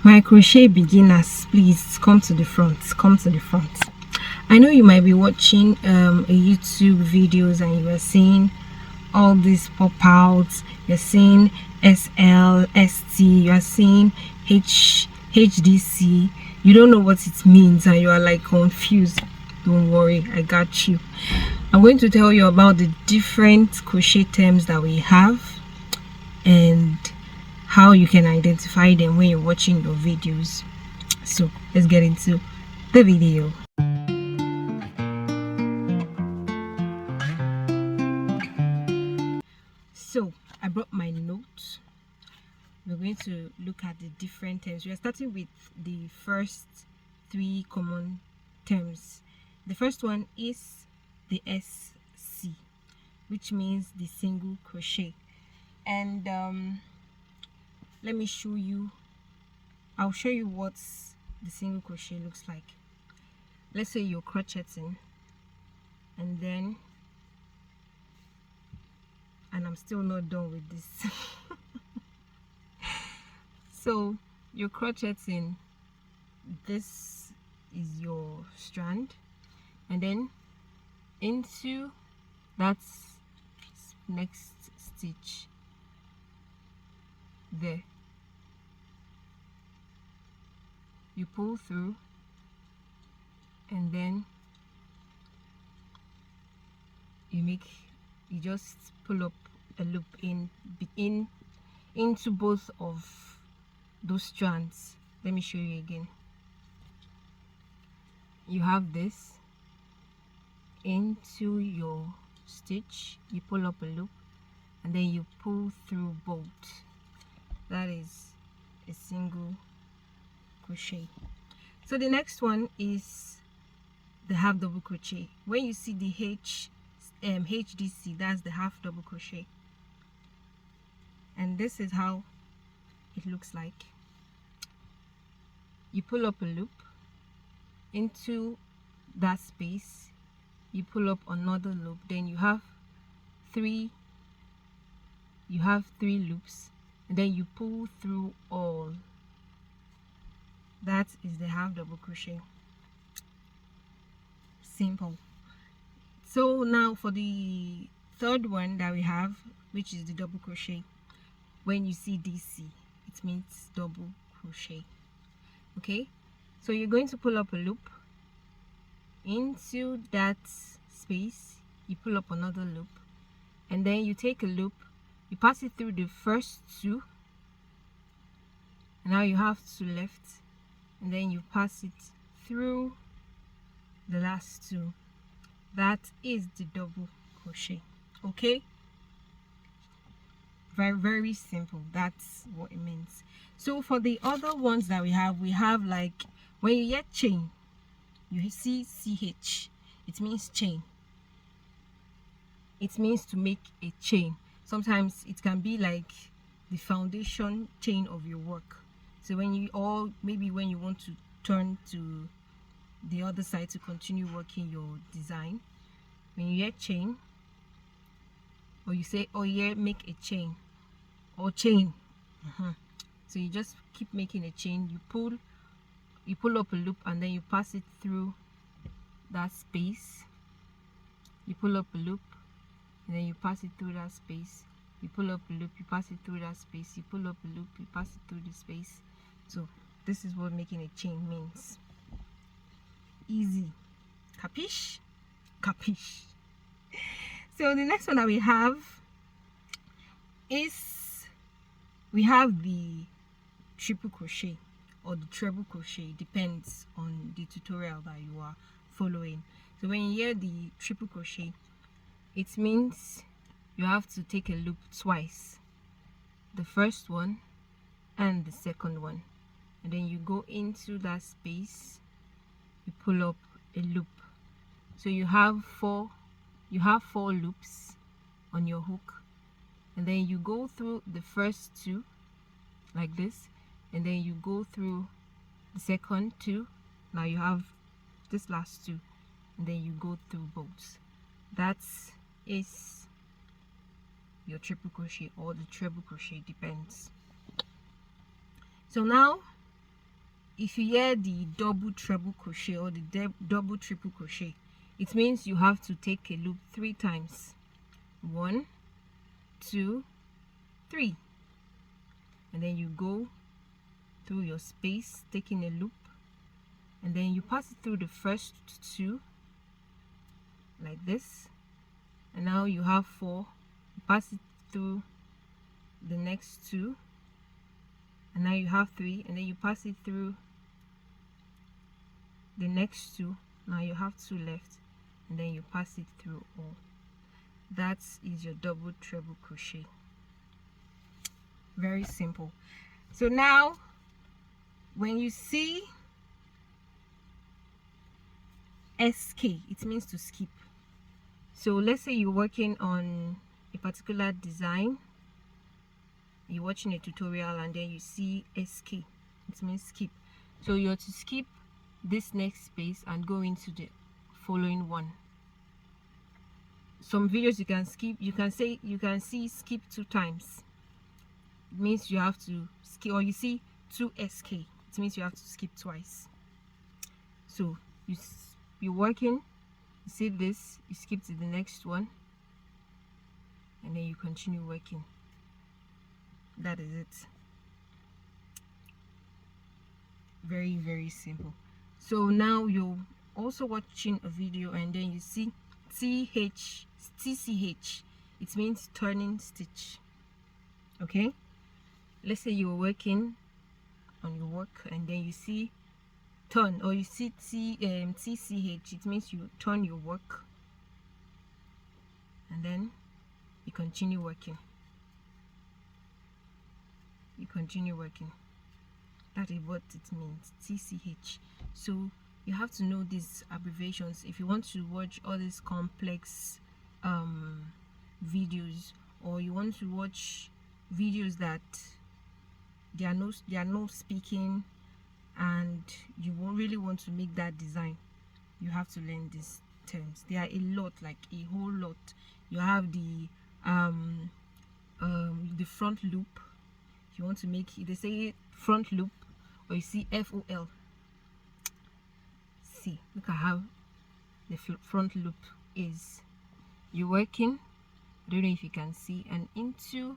My crochet beginners, please come to the front. Come to the front. I know you might be watching a YouTube videos and you are seeing all these pop outs. You're seeing SL, ST, you are seeing HDC. You don't know what it means and you are like confused. Don't worry, I got you. I'm going to tell you about the different crochet terms that we have and how you can identify them when you're watching your videos. So let's get into the video. So I brought my notes. We're going to look at the different terms. We are starting with the first three common terms. The first one is the SC, which means the single crochet. And let me show you. I'll show you what the single crochet looks like. Let's say you're crocheting and I'm still not done with this. So you're crocheting, this is your strand, and then into that next stitch there you pull through, and then you just pull up a loop into both of those strands. Let me show you again. You have this into your stitch, you pull up a loop, and then you pull through both. That is a single crochet. So the next one is the half double crochet. When you see the HDC, that's the half double crochet, and this is how it looks like. You pull up a loop into that space, you pull up another loop, then you have three loops, and then you pull through all. That is the half double crochet. Simple. So now for the third one that we have, which is the double crochet. When you see DC, it means double crochet. Okay, so you're going to pull up a loop into that space, you pull up another loop, and then you take a loop, you pass it through the first two, and now you have two left, and then you pass it through the last two. That is the double crochet. Okay, very simple. That's what it means. So for the other ones that we have like when you hear chain, you see CH, it means chain. It means to make a chain. Sometimes it can be like the foundation chain of your work. So when you, or maybe when you want to turn to the other side to continue working your design, when you hear chain, or you say, oh yeah, make a chain, or chain. So you just keep making a chain, you pull up a loop, and then you pass it through that space, you pull up a loop, and then you pass it through that space, you pull up a loop, you pass it through that space, you pull up a loop, you pass it through the space. So this is what making a chain means. Easy. Capiche? Capiche. So the next one that we have is, we have the triple crochet or the treble crochet, depends on the tutorial that you are following. So when you hear the triple crochet, it means you have to take a loop twice, the first one and the second one, and then you go into that space, you pull up a loop. So you have four loops on your hook, and then you go through the first two like this, and then you go through the second two. Now you have this last two, and then you go through both. That is your triple crochet or the treble crochet, depends. So now if you hear the double treble crochet or the double triple crochet, it means you have to take a loop 3 times. 1, 2, 3, and then you go through your space taking a loop, and then you pass it through the first 2 like this, and now you have 4. You pass it through the next 2, and now you have 3, and then you pass it through the next 2. Now you have 2 left, and then you pass it through all. That is your double treble crochet. Very simple. So now when you see SK, it means to skip. So let's say you're working on a particular design, you're watching a tutorial, and then you see SK, it means skip. So you're to skip this next space and go into the following one. Some videos you can skip, you can see skip 2 times. It means you have to skip, or you see 2 SK, it means you have to skip twice. So you're working, you see this, you skip to the next one, and then you continue working. That is it. Very, very simple. So now you're also watching a video, and then you see TCH, it means turning stitch. Okay, let's say you're working on your work, and then you see turn, or you see TCH, it means you turn your work, and then you continue working. You continue working. That is what it means, TCH. So you have to know these abbreviations if you want to watch all these complex videos, or you want to watch videos that they are no speaking, and you won't really want to make that design. You have to learn these terms. There are a lot, like a whole lot. You have the front loop. If you want to make it, they say front loop, or you see FOL. See, look at how the front loop is. You're working, I don't know if you can see, and into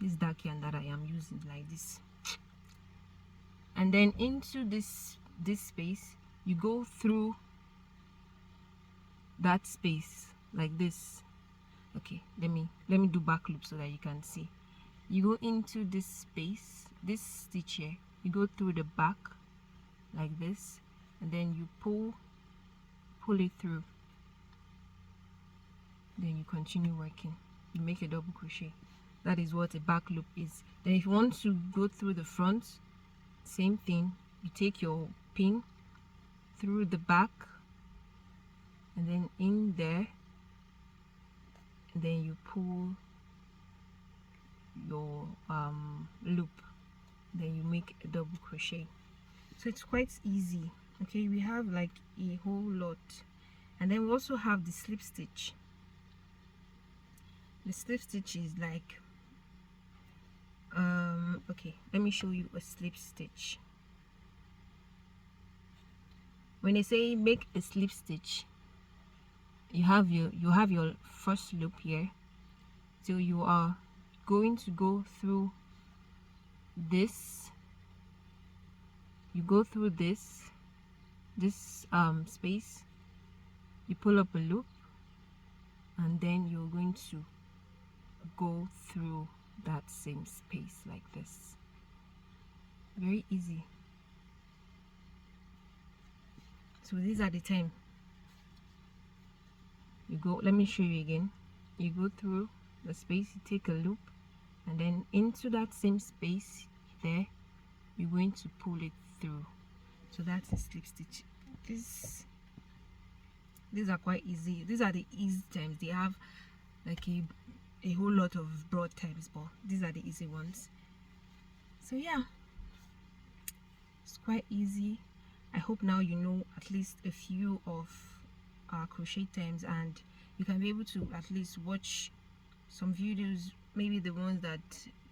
this dark yarn that I am using like this, and then into this space, you go through that space like this. Okay, let me do back loop so that you can see. You go into this space, this stitch here, you go through the back like this, and then you pull it through, then you continue working. You make a double crochet. That is what a back loop is. Then if you want to go through the front, same thing. You take your pin through the back, and then in there, and then you pull your loop, then you make a double crochet. So it's quite easy. Okay, we have like a whole lot, and then we also have the slip stitch. The slip stitch is like okay, let me show you a slip stitch. When they say make a slip stitch, you have your first loop here, so you are going to go through this, you go through this space, you pull up a loop, and then you're going to go through that same space like this. Very easy. So these are the time you go. Let me show you again. You go through the space, you take a loop, and then into that same space there, you're going to pull it through. So that's a slip stitch. These are quite easy. These are the easy times. They have like a whole lot of broad times, but these are the easy ones. So yeah, it's quite easy. I hope now you know at least a few of our crochet terms, and you can be able to at least watch some videos, maybe the ones that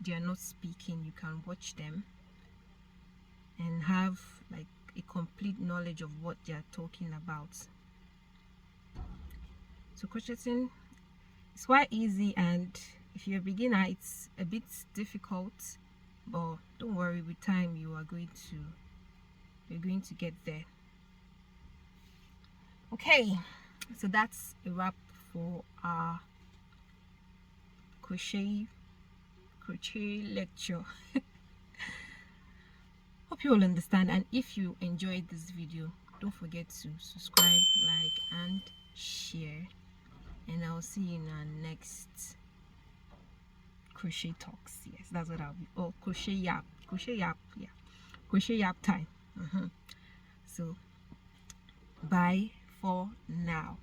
they are not speaking. You can watch them and have a complete knowledge of what they are talking about. So crocheting is quite easy, and if you're a beginner it's a bit difficult, but don't worry, with time you're going to get there. Okay, so that's a wrap for our crochet lecture. Hope you all understand, and if you enjoyed this video, don't forget to subscribe, like, and share, and I'll see you in our next crochet talks. Yes, that's what I'll be. Oh, crochet yap, yeah, crochet yap time. So bye for now.